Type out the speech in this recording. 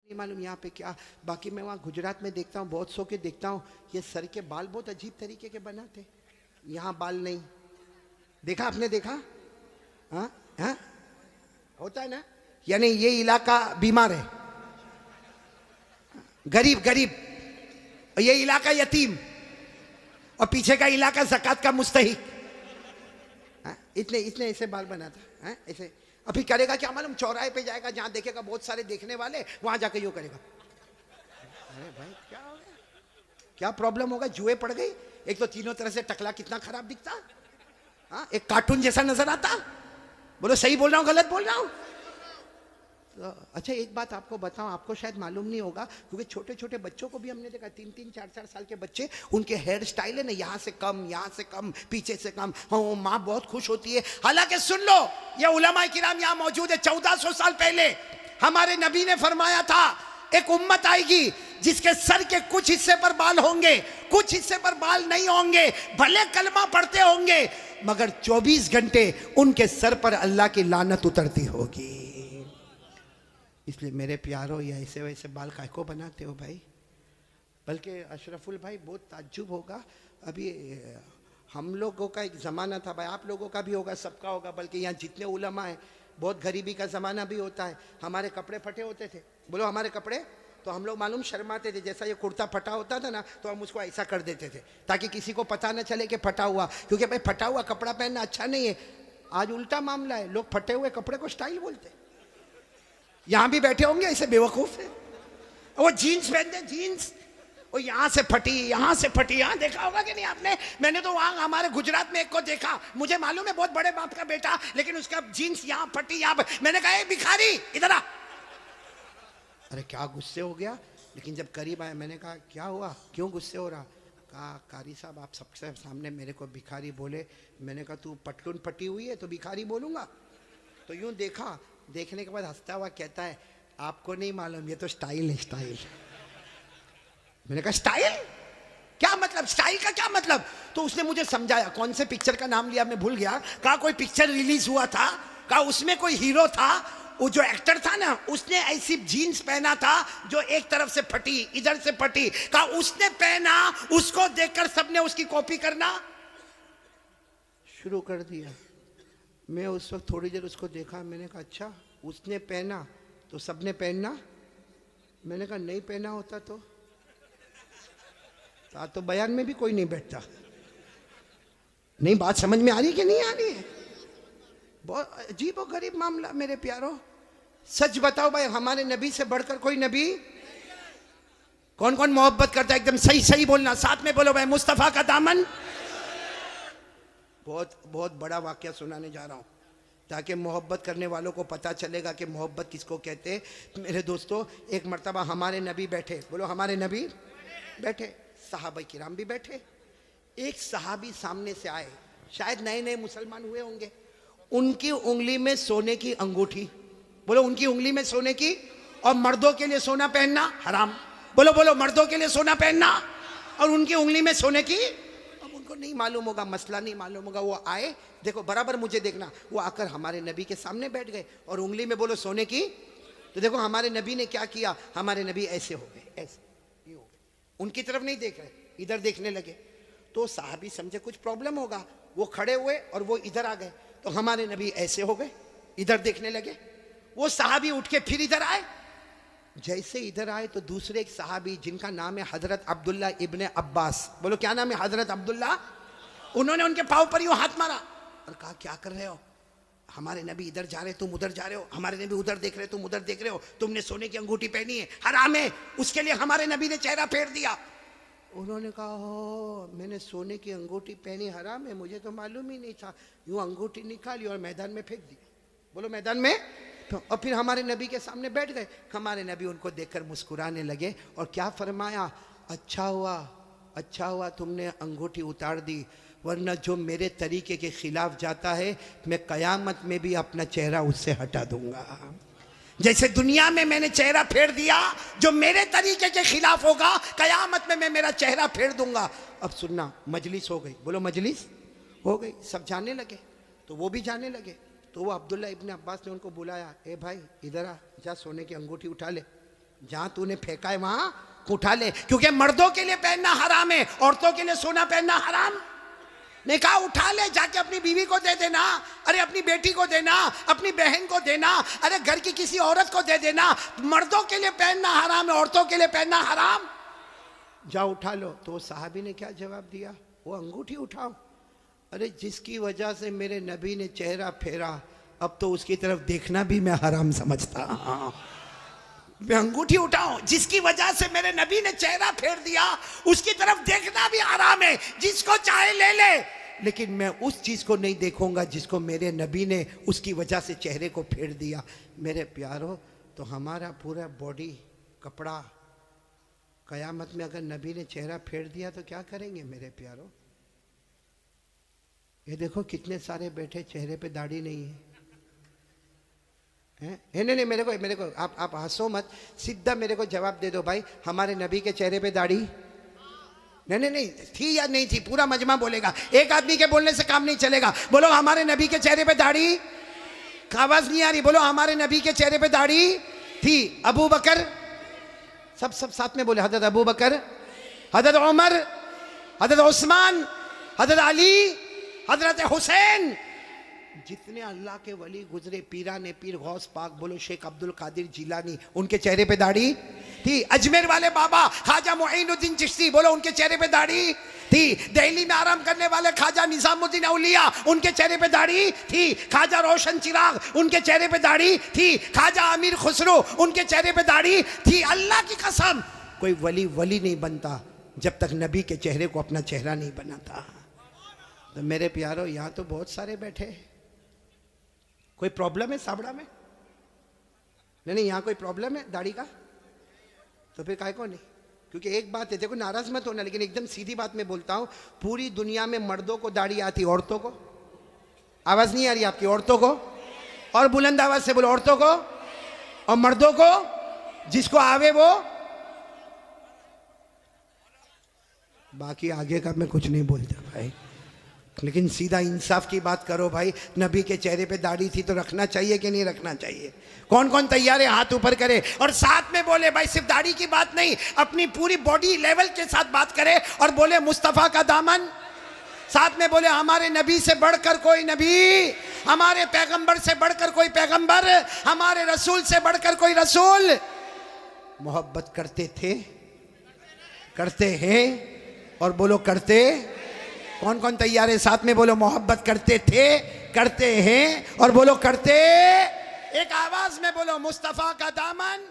नहीं मालूम यहाँ पे क्या। बाकी मैं वहाँ गुजरात में देखता हूँ, बहुत सौ के देखता हूँ, ये सर के बाल बहुत अजीब तरीके के बनाते, यहाँ बाल नहीं। देखा आपने, देखा? हाँ हाँ, होता है ना। यानी ये इलाका बीमार है, गरीब गरीब, ये इलाका यतीम, और पीछे का इलाका ज़कात का मुस्तहिक। इतने इतने ऐसे बाल बनाता है ऐसे। अभी करेगा क्या मालूम, चौराहे पे जाएगा, जहां देखेगा बहुत सारे देखने वाले, वहां जाके यूं करेगा। अरे भाई क्या हो गया, क्या प्रॉब्लम होगा? जुए पड़ गई। एक तो तीनों तरह से टकला कितना खराब दिखता, हाँ, एक कार्टून जैसा नजर आता। बोलो सही बोल रहा हूँ गलत बोल रहा हूँ? तो अच्छा एक बात आपको बताऊं, आपको शायद मालूम नहीं होगा, क्योंकि छोटे छोटे बच्चों को भी हमने देखा, 3-3, 4-4 साल के बच्चे, उनके हेयर स्टाइल है ना, यहाँ से कम, यहाँ से कम, पीछे से कम। हाँ, माँ बहुत खुश होती है। हालांकि सुन लो, ये उलमा किराम यहाँ मौजूद है। 1400 साल पहले हमारे नबी ने फरमाया था, एक उम्मत आएगी जिसके सर के कुछ हिस्से पर बाल होंगे, कुछ हिस्से पर बाल नहीं होंगे, भले कलमा पढ़ते होंगे, मगर 24 घंटे उनके सर पर अल्लाह की लानत उतरती होगी। इसलिए मेरे प्यारो, ये ऐसे वैसे बाल काहे को बनाते हो भाई? बल्कि अशरफुल भाई बहुत ताज्जुब होगा, अभी हम लोगों का एक ज़माना था भाई, आप लोगों का भी होगा, सबका होगा, बल्कि यहाँ जितने उलमा हैं, बहुत गरीबी का ज़माना भी होता है। हमारे कपड़े फटे होते थे, बोलो हमारे कपड़े, तो हम लोग मालूम शर्माते थे। जैसा ये कुर्ता फटा होता था ना, तो हम उसको ऐसा कर देते थे ताकि किसी को पता ना चले कि फटा हुआ, क्योंकि भाई फटा हुआ कपड़ा पहनना अच्छा नहीं है। आज उल्टा मामला है, लोग फटे हुए कपड़े को स्टाइल बोलते। यहां भी बैठे होंगे ऐसे बेवकूफ है, वो जीन्स पहनते, जीन्स वो यहां से फटी, यहां से फटी। यहां देखा होगा कि नहीं आपने? मैंने तो वहां हमारे गुजरात में एक को देखा, मुझे मालूम है बहुत बड़े बाप का बेटा, लेकिन उसका जीन्स यहां फटी, यहां। मैंने कहा भिखारी इधर आ। अरे क्या गुस्से हो गया, लेकिन जब करीब आया मैंने कहा क्या हुआ, क्यों गुस्से हो रहा? कहा कारी साहब आप सबसे सामने मेरे को भिखारी बोले। मैंने कहा तू पटलून फटी हुई है तो भिखारी बोलूंगा? तो यूं देखा, देखने के बाद हंसता हुआ कहता है आपको नहीं मालूम, ये तो स्टाइल है, स्टाइल। मैंने कहा स्टाइल क्या मतलब, स्टाइल का क्या मतलब? तो उसने मुझे समझाया, कौन से पिक्चर का नाम लिया मैं भूल गया। कहा कोई पिक्चर रिलीज हुआ था, कहा उसमें कोई हीरो था, वो जो एक्टर था ना, उसने ऐसी जीन्स पहना था जो एक तरफ से फटी, इधर से फटी। कहा उसने पहना, उसको देखकर सबने उसकी कॉपी करना शुरू कर दिया। मैं उस वक्त थोड़ी देर उसको देखा, मैंने कहा अच्छा उसने पहना तो सबने पहनना? मैंने कहा नहीं पहना होता तो बयान में भी कोई नहीं बैठता। नहीं, बात समझ में आ रही कि नहीं आ रही है? बहुत अजीब और गरीब मामला मेरे प्यारो। सच बताओ भाई, हमारे नबी से बढ़कर कोई नबी? कौन कौन मोहब्बत करता है? एकदम सही सही बोलना, साथ में बोलो भाई, मुस्तफा का दामन। बहुत बहुत बड़ा वाकया सुनाने जा रहा हूँ ताकि मोहब्बत करने वालों को पता चलेगा कि मोहब्बत किसको कहते हैं। मेरे दोस्तों, एक मर्तबा हमारे नबी बैठे, बोलो हमारे नबी बैठे, सहाबा किराम भी बैठे। एक सहाबी सामने से आए, शायद नए नए मुसलमान हुए होंगे। उनकी उंगली में सोने की अंगूठी, बोलो उनकी उंगली में सोने की, और मर्दों के लिए सोना पहनना हराम। बोलो बोलो, मर्दों के लिए सोना पहनना, और उनकी उंगली में सोने की। अब उनको नहीं मालूम होगा, मसला नहीं मालूम होगा, वो आए, देखो बराबर मुझे देखना, वो आकर हमारे नबी के सामने बैठ गए और उंगली में बोलो सोने की। तो देखो हमारे नबी ने क्या किया, हमारे नबी ऐसे हो गए, ऐसे ये हो गए, उनकी तरफ नहीं देख रहे, इधर देखने लगे। तो साहबी समझे कुछ प्रॉब्लम होगा, वो खड़े हुए और वो इधर आ गए। तो हमारे नबी ऐसे हो गए, इधर देखने लगे। वो सहाबी उठ के फिर इधर आए। जैसे इधर आए तो दूसरे एक सहाबी जिनका नाम है हजरत अब्दुल्ला इब्ने अब्बास, बोलो क्या नाम है? हजरत अब्दुल्ला। उन्होंने उनके पाँव पर यूं हाथ मारा और कहा क्या कर रहे हो? हमारे नबी इधर जा रहे, तुम उधर जा रहे हो, हमारे नबी उधर देख रहे, तुम उधर देख रहे हो, तुमने सोने की अंगूठी पहनी है, हराम है, उसके लिए हमारे नबी ने चेहरा फेर दिया। उन्होंने कहा हो, मैंने सोने की अंगूठी पहनी, हराम है, मुझे तो मालूम ही नहीं था। यूं अंगूठी निकाली और मैदान में फेंक दी, बोलो मैदान में। और फिर हमारे नबी के सामने बैठ गए। हमारे नबी उनको देखकर मुस्कुराने लगे और क्या फरमाया, अच्छा हुआ तुमने अंगूठी उतार दी, वरना जो मेरे तरीके के खिलाफ जाता है, मैं कयामत में भी अपना चेहरा उससे हटा दूंगा। जैसे दुनिया में मैंने चेहरा फेर दिया, जो मेरे तरीके के खिलाफ होगा, कयामत में मैं मेरा चेहरा फेर दूंगा। अब सुनना, मजलिस हो गई, बोलो मजलिस हो गई, सब जाने लगे, तो वो भी जाने लगे। तो वो अब्दुल्ला इब्ने अब्बास ने उनको बुलाया, ए भाई इधर आ, जा सोने की अंगूठी उठा ले। जहां तूने फेंका है वहां उठा ले, क्योंकि मर्दों के लिए पहनना हराम है, औरतों के लिए सोना पहनना हराम। ने कहा उठा ले, जाके अपनी बीवी को दे देना, अरे अपनी बेटी को देना, अपनी बहन को देना, अरे घर की किसी औरत को दे देना। मर्दों के लिए पहनना हराम है, औरतों के लिए पहनना हराम। जाओ उठा लो। तो साहबी ने क्या जवाब दिया? वो अंगूठी उठाओ। अरे जिसकी वजह से मेरे नबी ने चेहरा फेरा, अब तो उसकी तरफ देखना भी मैं हराम समझता। मैं अंगूठी उठाऊं, जिसकी वजह से मेरे नबी ने चेहरा फेर दिया, उसकी तरफ देखना भी हराम है। जिसको चाहे ले ले, लेकिन मैं उस चीज को नहीं देखूंगा जिसको मेरे नबी ने उसकी वजह से चेहरे को फेर दिया। मेरे प्यारो, तो हमारा पूरा बॉडी कपड़ा कयामत में अगर नबी ने चेहरा फेर दिया तो क्या करेंगे मेरे प्यारो? ये देखो कितने सारे बैठे, चेहरे पे दाढ़ी नहीं है। नहीं, मेरे को आप हंसो मत, सीधा मेरे को जवाब दे दो भाई, हमारे नबी के चेहरे पे दाढ़ी? नहीं थी या नहीं थी? पूरा मजमा बोलेगा, एक आदमी के बोलने से काम नहीं चलेगा। बोलो हमारे नबी के चेहरे पे दाढ़ी। आवाज नहीं आ रही, बोलो हमारे नबी के चेहरे पे दाढ़ी थी। अबू बकर, सब साथ में बोले, हजरत अबू बकर, हजरत उमर, हजरत उस्मान, हजरत अली, हजरत हुसैन, जितने अल्लाह के वली गुजरे, पीराने पीर गौस पाक, बोलो शेख अब्दुल कादिर जिलानी, उनके चेहरे पे दाढ़ी थी। अजमेर वाले बाबा ख्वाजा मुईनुद्दीन चिश्ती, बोलो उनके चेहरे पे दाढ़ी थी। दिल्ली में आराम करने वाले ख्वाजा निजामुद्दीन औलिया, उनके चेहरे पे दाढ़ी थी। ख्वाजा रोशन चिराग, उनके चेहरे पे दाढ़ी थी। ख्वाजा अमीर खुसरो, उनके चेहरे पे दाढ़ी थी। अल्लाह की कसम, कोई वली नहीं बनता जब तक नबी के चेहरे को अपना चेहरा नहीं बनाता। तो मेरे प्यारो, यहाँ तो बहुत सारे बैठे, कोई प्रॉब्लम है साबड़ा में? नहीं, यहाँ कोई प्रॉब्लम है दाढ़ी का? तो फिर काय को नहीं? क्योंकि एक बात है, देखो नाराज मत होना, लेकिन एकदम सीधी बात मैं बोलता हूँ, पूरी दुनिया में मर्दों को दाढ़ी आती, औरतों को? आवाज नहीं आ रही आपकी? औरतों को? और बुलंद आवाज से बोलो, औरतों को और मर्दों को। जिसको आवे वो, बाकी आगे का मैं कुछ नहीं बोलता भाई, लेकिन सीधा इंसाफ की बात करो भाई। नबी के चेहरे पे दाढ़ी थी तो रखना चाहिए कि नहीं रखना चाहिए? कौन कौन तैयार है हाथ ऊपर करे और साथ में बोले भाई, सिर्फ दाढ़ी की बात नहीं, अपनी पूरी बॉडी लेवल के साथ बात करे और बोले मुस्तफा का दामन। साथ में बोले हमारे नबी से बढ़कर कोई नबी, हमारे पैगंबर से बढ़कर कोई पैगंबर, हमारे रसूल से बढ़कर कोई रसूल। मोहब्बत करते थे, करते हैं और बोलो करते। कौन कौन तैयार है? साथ में बोलो मोहब्बत करते थे, करते हैं और बोलो करते। एक आवाज में बोलो मुस्तफा का दामन।